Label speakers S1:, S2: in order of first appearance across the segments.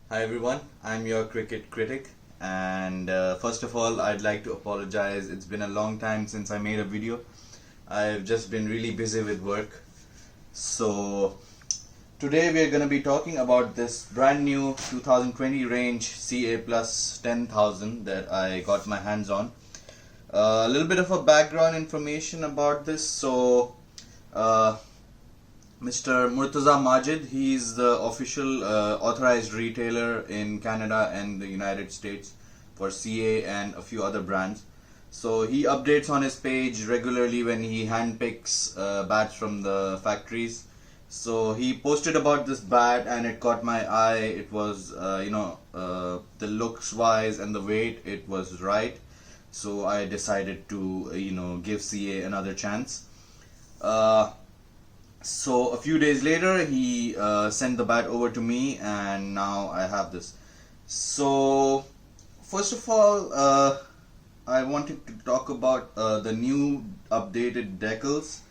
S1: Hi everyone, I'm your cricket critic, and first of all I'd like to apologize. It's been a long time since I made a video. I've just been really busy with work. So today we're going to be talking about this brand new 2020 range CA Plus 10,000 that I got my hands on. A little bit of a background information about this. Uh, Mr. Murtaza Majid, he's the official authorized retailer in Canada and the United States for CA and a few other brands. So he updates on his page regularly when he handpicks bats from the factories. So he posted about this bat and it caught my eye. It was, the looks wise and the weight, it was right. So I decided to, give CA another chance. So a few days later, he sent the bat over to me, and now I have this. So first of all, I wanted to talk about the new updated decals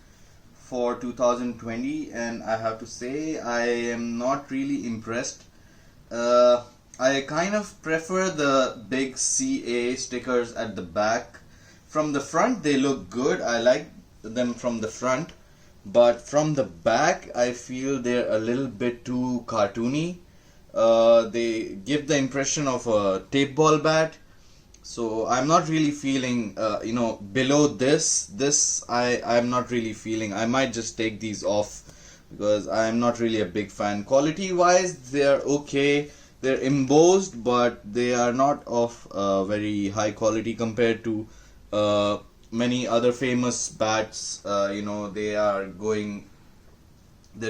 S1: for 2020, and I have to say I am not really impressed. I kind of prefer the big CA stickers at the back. From the front, they look good. I like them from the front. But from the back, I feel they're a little bit too cartoony. They give the impression of a tape ball bat. So I'm not really feeling, below this I'm not really feeling. I might just take these off because I'm not really a big fan. Quality wise, they're okay. They're embossed, but they are not of very high quality compared to many other famous bats. They're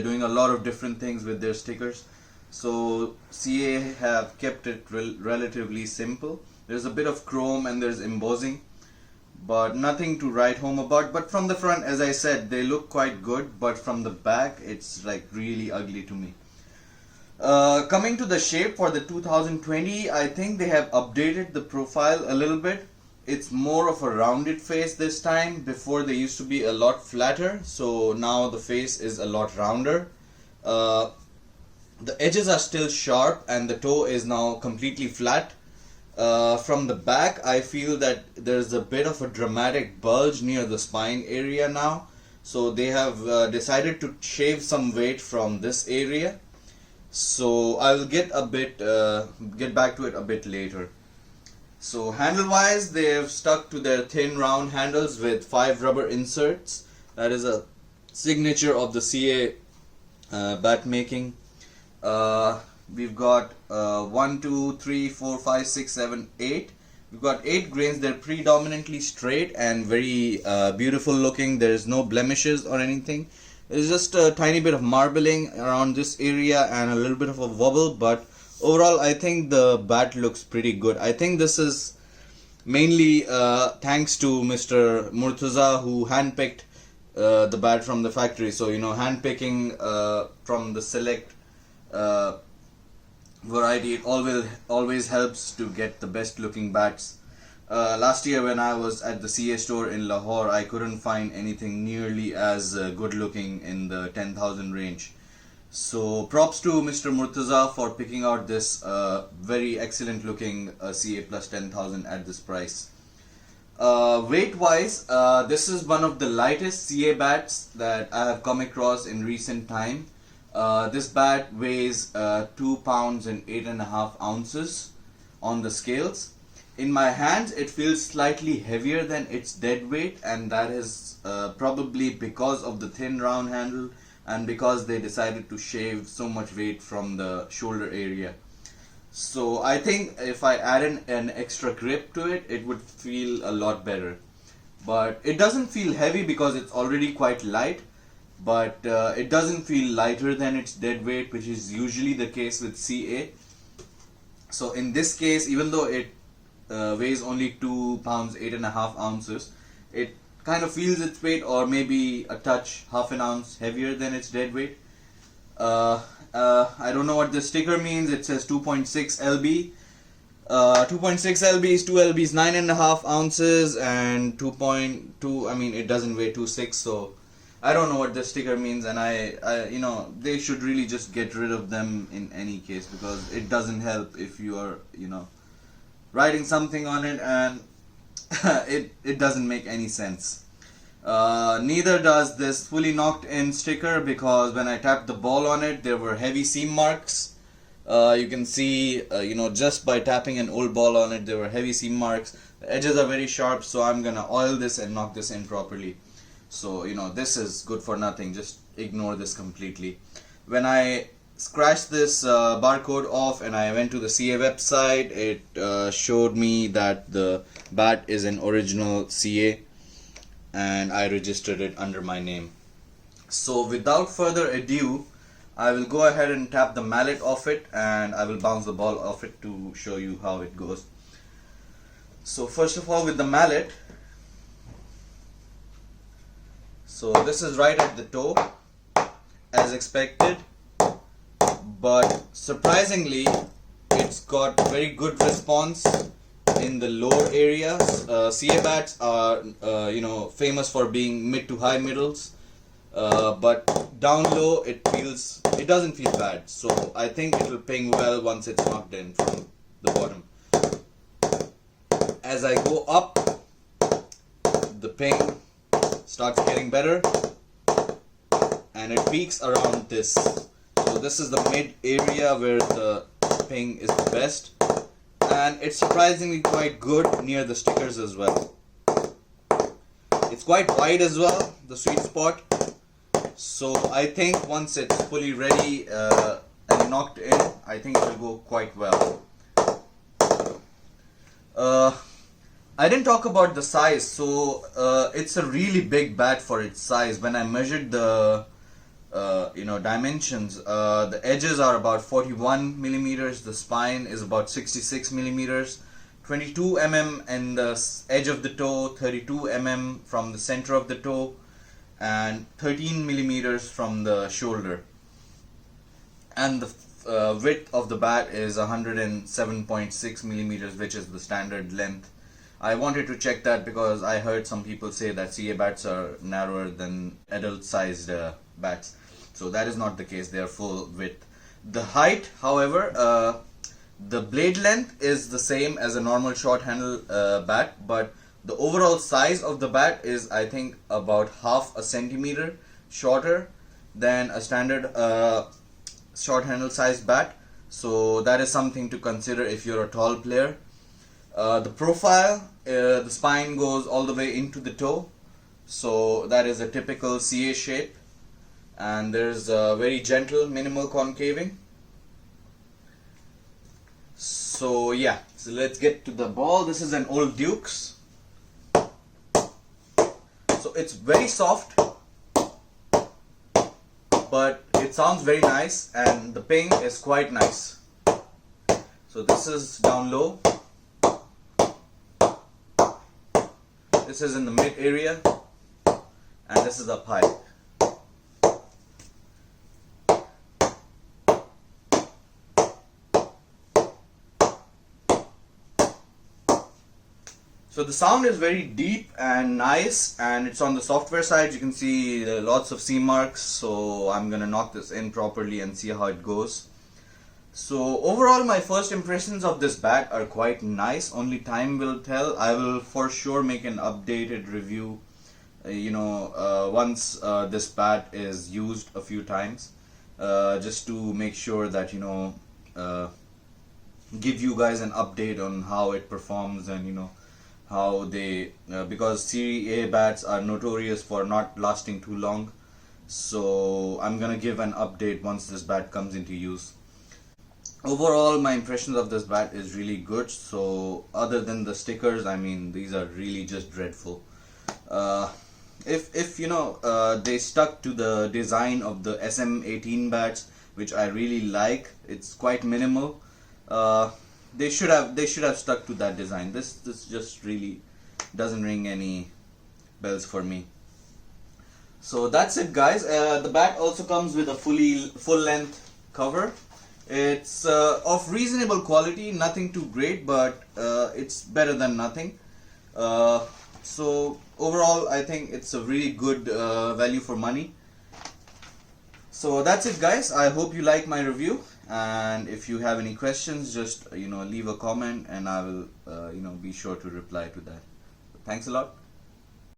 S1: doing a lot of different things with their stickers. So CA have kept it relatively simple. There's a bit of chrome and there's embossing, but nothing to write home about. But from the front, as I said, they look quite good, but from the back it's like really ugly to me. Coming to the shape for the 2020, I think they have updated the profile a little bit. It's more of a rounded face this time. Before they used to be a lot flatter, so now the face is a lot rounder. The edges are still sharp and the toe is now completely flat. From the back, I feel that there's a bit of a dramatic bulge near the spine area now. So they have decided to shave some weight from this area. So I will get back to it a bit later. So handle wise, they have stuck to their thin round handles with 5 rubber inserts. That is a signature of the CA bat making. We've got 1, 2, 3, 4, 5, 6, 7, 8. We've got 8 grains. They're predominantly straight and very beautiful looking. There's no blemishes or anything. There's just a tiny bit of marbling around this area and a little bit of a wobble, but overall I think the bat looks pretty good. I think this is mainly thanks to Mr. Murtaza, who handpicked the bat from the factory. So handpicking from the select variety, it always helps to get the best looking bats. Last year when I was at the CA store in Lahore, I couldn't find anything nearly as good looking in the 10,000 range. So props to Mr. Murtaza for picking out this very excellent looking CA Plus 10,000 at this price. Weight wise, this is one of the lightest CA bats that I have come across in recent time. This bat weighs 2 pounds and 8.5 ounces on the scales. In my hands, it feels slightly heavier than its dead weight, and that is probably because of the thin round handle and because they decided to shave so much weight from the shoulder area. So I think if I add an extra grip to it, it would feel a lot better. But it doesn't feel heavy because it's already quite light, but it doesn't feel lighter than its dead weight, which is usually the case with CA. So in this case, even though it weighs only 2 pounds 8.5 ounces, it kind of feels its weight, or maybe a touch, half an ounce heavier than its dead weight. I don't know what the sticker means. It says 2.6 lb. 2.6 lb is 2 lb is 9.5 ounces, and 2.2, I mean, it doesn't weigh 2.6, so I don't know what this sticker means, and I you know, they should really just get rid of them in any case, because it doesn't help if you are, you know, writing something on it and it doesn't make any sense. Neither does this fully knocked in sticker, because when I tapped the ball on it, there were heavy seam marks. You can see, you know, just by tapping an old ball on it, there were heavy seam marks. The edges are very sharp, so I'm gonna oil this and knock this in properly. So, you know, this is good for nothing. Just ignore this completely. When I scratched this barcode off and I went to the CA website, it showed me that the bat is an original CA, and I registered it under my name. So without further ado, I will go ahead and tap the mallet off it, and I will bounce the ball off it to show you how it goes. So first of all, with the mallet, so this is right at the toe as expected, but surprisingly it's got very good response in the lower areas. CA bats are you know, famous for being mid to high middles, but down low it doesn't feel bad. So I think it will ping well once it's knocked in from the bottom. As I go up, the ping starts getting better and it peaks around this. So this is the mid area where the ping is the best, and it's surprisingly quite good near the stickers as well. It's quite wide as well, the sweet spot. So I think once it's fully ready and knocked in, I think it will go quite well. I didn't talk about the size. So it's a really big bat for its size. When I measured the you know, dimensions, the edges are about 41 millimeters, the spine is about 66 millimeters, 22 mm in the edge of the toe, 32 mm from the center of the toe, and 13 millimeters from the shoulder. And the width of the bat is 107.6 millimeters, which is the standard length. I wanted to check that because I heard some people say that CA bats are narrower than adult sized bats. So that is not the case, they are full width. The height, however, the blade length is the same as a normal short handle bat, but the overall size of the bat is, I think, about half a centimeter shorter than a standard short handle sized bat. So that is something to consider if you're a tall player. The profile, the spine goes all the way into the toe, so that is a typical CA shape, and there's a very gentle minimal concaving. So yeah, so let's get to the ball. This is an old Dukes, so it's very soft, but it sounds very nice and the ping is quite nice. So this is down low, this is in the mid area, and this is up high. So the sound is very deep and nice, and it's on the software side. You can see lots of seam marks, so I'm gonna knock this in properly and see how it goes. So overall, my first impressions of this bat are quite nice. Only time will tell. I will for sure make an updated review, you know, once this bat is used a few times, just to make sure that, you know, give you guys an update on how it performs, and you know, how they because Series A bats are notorious for not lasting too long. So I'm gonna give an update once this bat comes into use. Overall, my impressions of this bat is really good. So other than the stickers, I mean, these are really just dreadful. If you know, they stuck to the design of the SM18 bats, which I really like. It's quite minimal. They should have stuck to that design. This just really doesn't ring any bells for me. So that's it, guys. The bat also comes with a full length cover. It's of reasonable quality, nothing too great, but it's better than nothing. So overall I think it's a really good value for money. So that's it, guys. I hope you like my review, and if you have any questions, just leave a comment and I will be sure to reply to that. Thanks a lot.